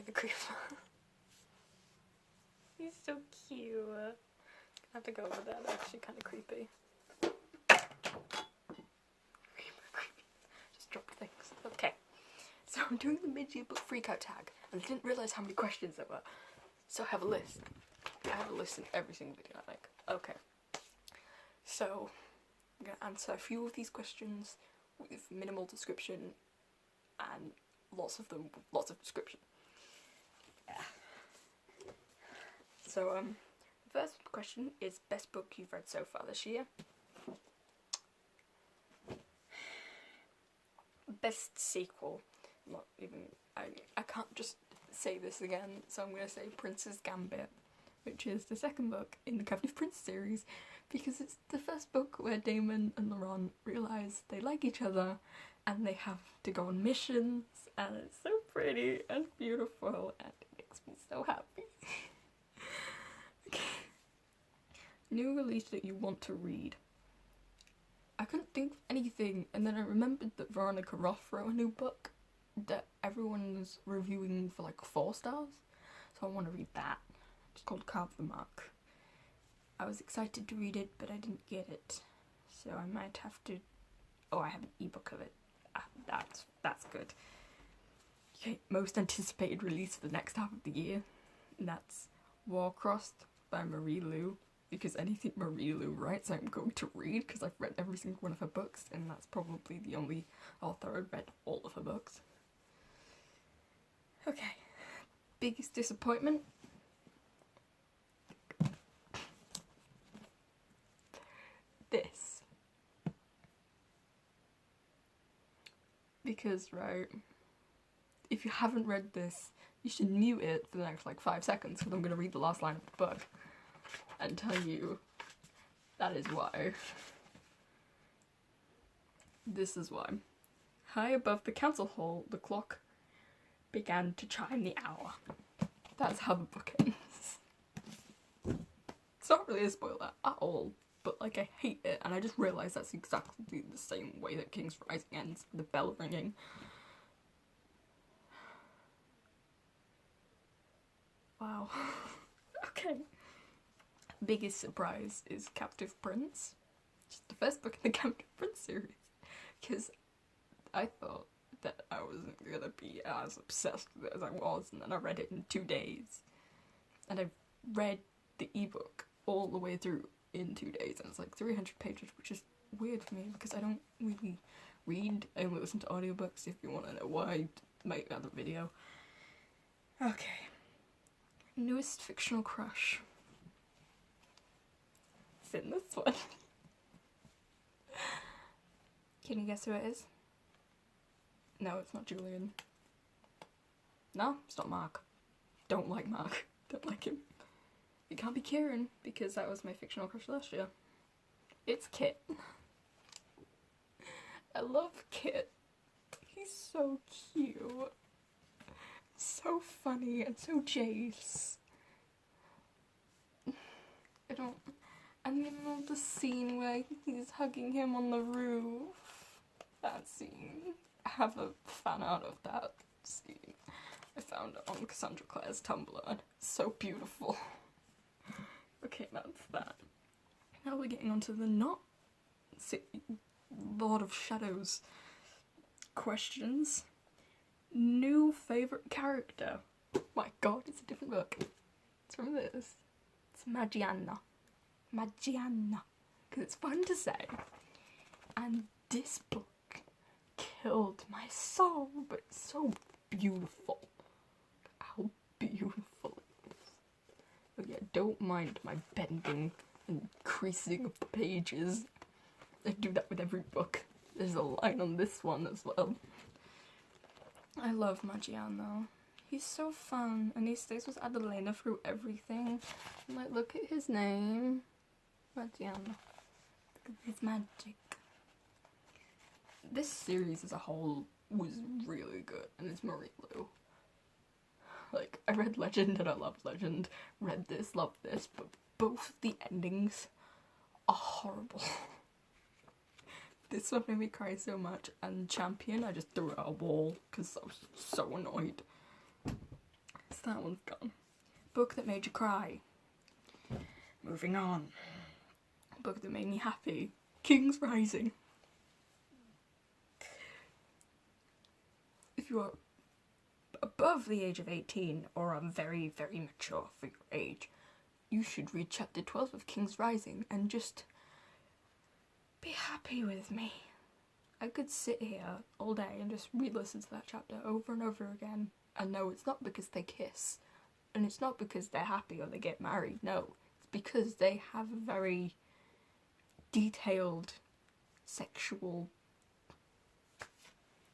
like the creeper. He's so cute. I have to go over there, they're actually kind of creepy. Just drop things. Okay, so I'm doing the mid-year book freakout tag, and I didn't realise how many questions there were, so I have a list. I have a list in every single video I make. Okay, so I'm going to answer a few of these questions with minimal description, and lots of them with lots of description. Yeah. So, the first question is best book you've read so far this year. Best sequel. Not even, I can't just say this again, so I'm going to say Prince's Gambit, which is the second book in the Captive Prince series, because it's the first book where Damon and Laurent realise they like each other and they have to go on missions, and it's so pretty and beautiful and it makes me so happy. Okay. New release that you want to read. I couldn't think of anything, and then I remembered that Veronica Roth wrote a new book that everyone was reviewing for like 4 stars, so I want to read that. It's called Carve the Mark. I was excited to read it, but I didn't get it, so I might have to. Oh, I have an ebook of it. That's good. Okay, most anticipated release for the next half of the year, and that's Warcrossed by Marie Lu, because anything Marie Lu writes I'm going to read, because I've read every single one of her books, and that's probably the only author I've read all of her books. Okay, biggest disappointment? This. Because, right, if you haven't read this, you should mute it for the next like 5 seconds, because I'm going to read the last line of the book and tell you that is why. This is why. High above the council hall, the clock began to chime the hour. That's how the book ends. It's not really a spoiler at all, but like I hate it, and I just realised that's exactly the same way that King's Rising ends, the bell ringing. Wow. Okay. Biggest surprise is Captive Prince. Just the first book in the Captive Prince series. Because I thought that I wasn't gonna be as obsessed with it as I was, and then I read it in 2 days. And I read the ebook all the way through in 2 days, and it's like 300 pages, which is weird for me because I don't really read. I only listen to audiobooks. If you want to know why, I make another video. Okay. Newest fictional crush. It's in this one. Can you guess who it is? No, it's not Julian. No, it's not Mark. Don't like Mark. Don't like him. It can't be Kieran, because that was my fictional crush last year. It's Kit. I love Kit. He's so cute. So funny and so Jace. And you know the scene where he's hugging him on the roof? That scene. I have a fan art of that scene. I found it on Cassandra Clare's Tumblr, and it's so beautiful. Okay, that's that. Now we're getting onto the Lord of Shadows questions. New favourite character. My god, it's a different book. It's from this. It's Magianna. Because it's fun to say. And this book killed my soul, but it's so beautiful. How beautiful it is. But yeah, don't mind my bending and creasing of the pages. I do that with every book. There's a line on this one as well. I love Magiano. He's so fun, and he stays with Adelena through everything. I'm like, look at his name. Magiano. Look at his magic. This series as a whole was really good, and it's Marie Lu. Like, I read Legend and I loved Legend. Read this, loved this, but both the endings are horrible. This one made me cry so much, and Champion I just threw at a wall because I was so annoyed. that one's gone. Book that made you cry. Moving on. Book that made me happy. King's Rising. If you are above the age of 18 or are very, very mature for your age, you should read chapter 12 of King's Rising and just be happy with me. I could sit here all day and just re-listen to that chapter over and over again and know it's not because they kiss and it's not because they're happy or they get married. No, it's because they have a very detailed sexual,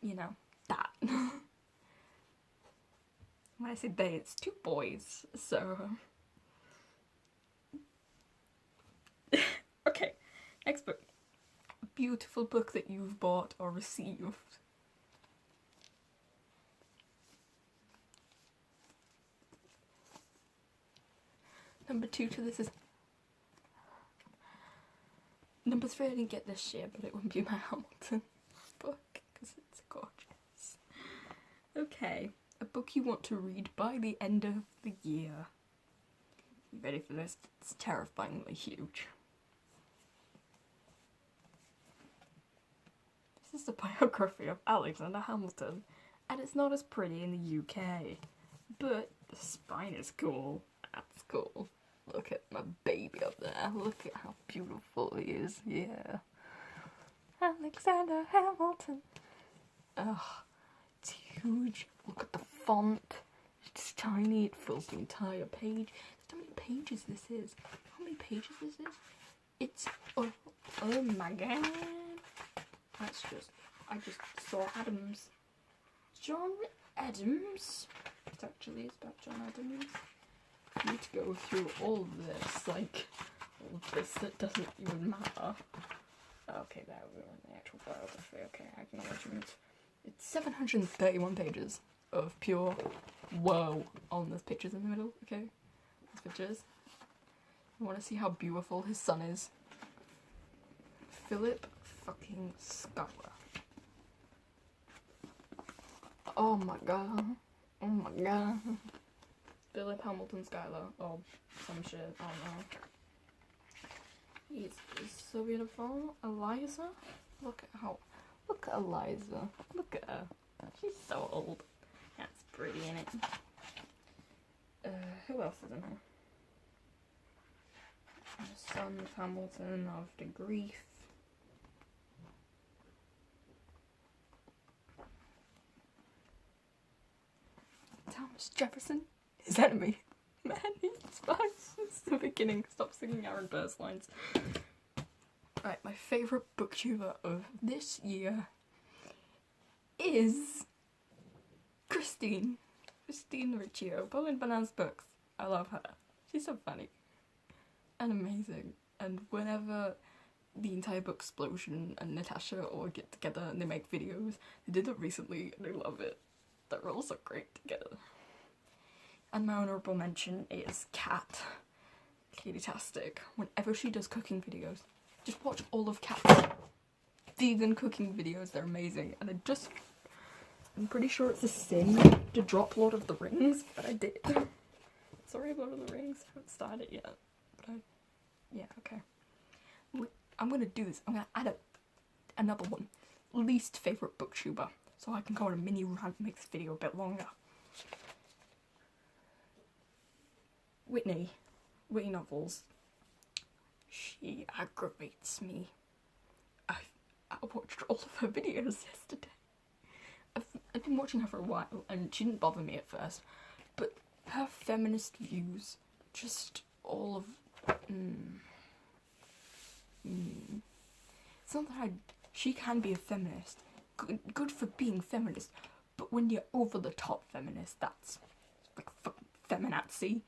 you know, that. When I say they, it's two boys, so... Okay, next book. A beautiful book that you've bought or received. Number 2 to this is... Number 3 I didn't get this year, but it wouldn't be my Hamilton book, because it's gorgeous. Okay, a book you want to read by the end of the year. You ready for this? It's terrifyingly huge. This is the biography of Alexander Hamilton, and it's not as pretty in the UK, but the spine is cool. That's cool. Look at my baby up there. Look at how beautiful he is. Yeah. Alexander Hamilton. Ugh. It's huge. Look at the font. It's tiny. It fills the entire page. How many pages this is? How many pages this is? It's... Oh my god. That's just... I just saw Adams. John Adams. It's actually about John Adams. I need to go through all this, like, all this that doesn't even matter. Okay, there we are in the actual biography. Okay, acknowledgement. It's 731 pages of pure whoa on those pictures in the middle, okay? Those pictures. I want to see how beautiful his son is. Philip fucking Schuyler. Oh my god. Oh my god. Philip Hamilton Schuyler, or some shit, I don't know. He's so beautiful. Eliza? Look at Eliza. Look at her. She's so old. That's pretty, innit? Who else is in here? The son of Hamilton, of the grief. Thomas Jefferson. His enemy. Man, he's fine since the beginning. Stop singing Aaron Burr's lines. Right, my favourite booktuber of this year is Christine. Christine Riccio. Pauline Banana's books. I love her. She's so funny. And amazing. And whenever the entire book Explosion and Natasha all get together and they make videos, they did that recently and I love it. They're all so great together. And my honourable mention is Kat. Katie-tastic. Whenever she does cooking videos, just watch all of Kat's vegan cooking videos. They're amazing. And I'm pretty sure it's a sin to drop Lord of the Rings, but I did. Sorry, Lord of the Rings. I haven't started yet. But yeah, okay. I'm gonna do this. I'm gonna add another one. Least favourite booktuber. So I can go on a mini rant and make this video a bit longer. Whitney novels. She aggravates me. I watched all of her videos yesterday. I've been watching her for a while and she didn't bother me at first, but her feminist views, just all of... It's not that she can be a feminist. Good for being feminist, but when you're over the top feminist, that's like feminazi.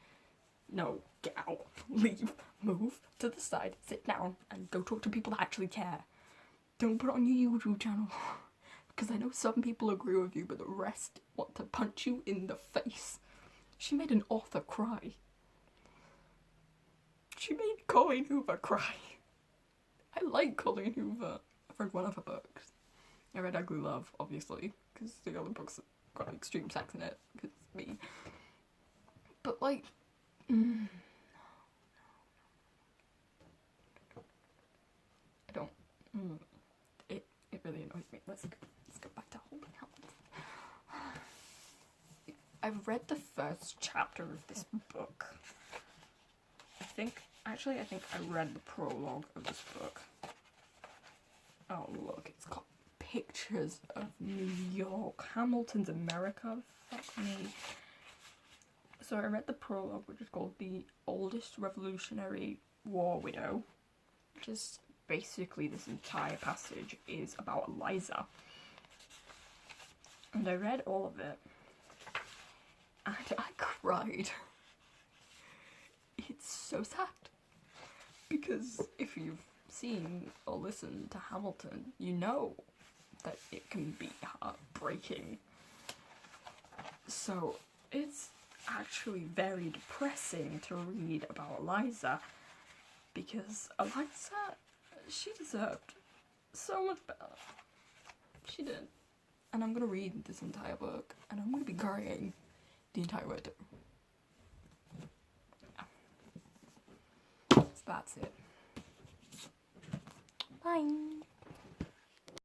No, get out, leave, move to the side, sit down, and go talk to people that actually care. Don't put it on your YouTube channel, because I know some people agree with you, but the rest want to punch you in the face. She made an author cry. She made Colleen Hoover cry. I like Colleen Hoover. I've read one of her books. I read Ugly Love, obviously, because the other books have got extreme sex in it, because me. But like, I don't. It really annoys me. Let's go back to holding hands. I've read the first chapter of this book. I think I read the prologue of this book. Oh look, it's got pictures of New York. Hamilton's America. Fuck me. So I read the prologue, which is called The Oldest Revolutionary War Widow, which is basically this entire passage is about Eliza. And I read all of it, and I cried. It's so sad, because if you've seen or listened to Hamilton, you know that it can be heartbreaking. So it's actually very depressing to read about Eliza, because Eliza, she deserved so much better. She did. And I'm gonna read this entire book, and I'm gonna be crying the entire way through. Yeah. So that's it. Bye.